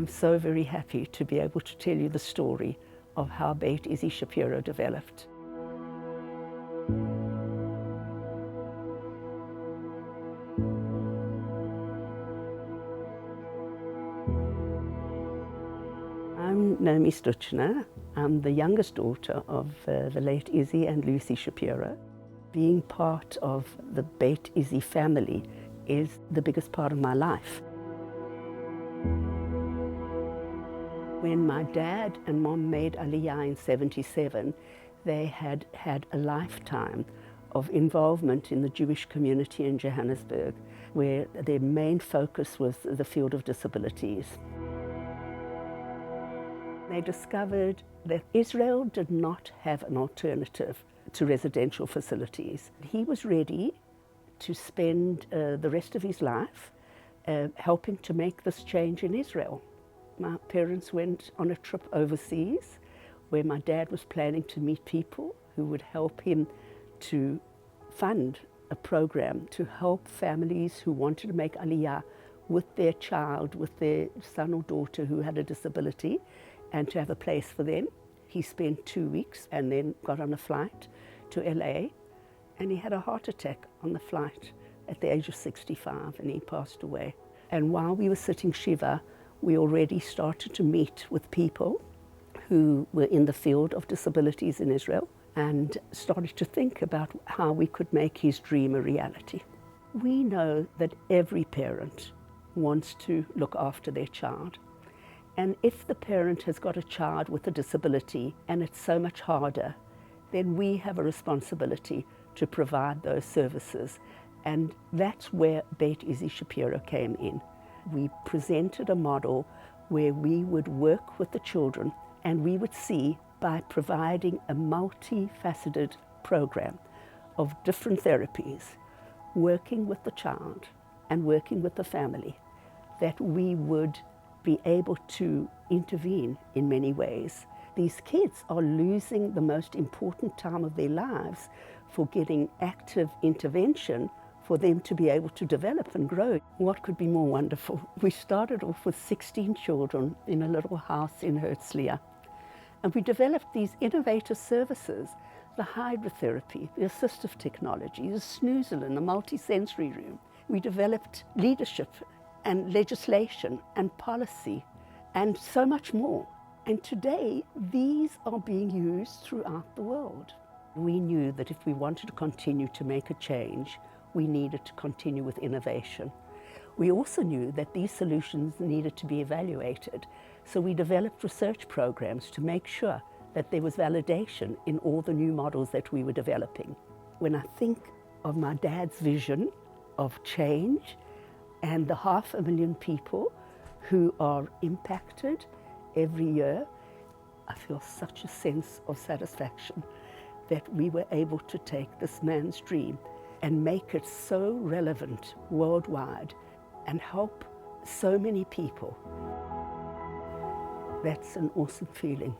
I'm so very happy to be able to tell you the story of how Beit Issie Shapiro developed. I'm Naomi Stuchiner. I'm the youngest daughter of the late Issie and Lucy Shapiro. Being part of the Beit Issie family is the biggest part of my life. When my dad and mom made Aliyah in '77, they had had a lifetime of involvement in the Jewish community in Johannesburg, where their main focus was the field of disabilities. They discovered that Israel did not have an alternative to residential facilities. He was ready to spend the rest of his life helping to make this change in Israel. My parents went on a trip overseas where my dad was planning to meet people who would help him to fund a program to help families who wanted to make Aliyah with their child, with their son or daughter who had a disability, and to have a place for them. He spent 2 weeks and then got on a flight to LA, and he had a heart attack on the flight at the age of 65, and he passed away. And while we were sitting Shiva, we already started to meet with people who were in the field of disabilities in Israel and started to think about how we could make his dream a reality. We know that every parent wants to look after their child. And if the parent has got a child with a disability and it's so much harder, then we have a responsibility to provide those services. And that's where Beit Issie Shapiro came in. We presented a model where we would work with the children, and we would see, by providing a multifaceted program of different therapies, working with the child and working with the family, that we would be able to intervene in many ways. These kids are losing the most important time of their lives for getting active intervention for them to be able to develop and grow. What could be more wonderful? We started off with 16 children in a little house in Herzliya, and we developed these innovative services, the hydrotherapy, the assistive technology, the snoozelen, the multisensory room. We developed leadership and legislation and policy and so much more. And today, these are being used throughout the world. We knew that if we wanted to continue to make a change, we needed to continue with innovation. We also knew that these solutions needed to be evaluated, so we developed research programs to make sure that there was validation in all the new models that we were developing. When I think of my dad's vision of change and the 500,000 people who are impacted every year, I feel such a sense of satisfaction that we were able to take this man's dream and make it so relevant worldwide and help so many people. That's an awesome feeling.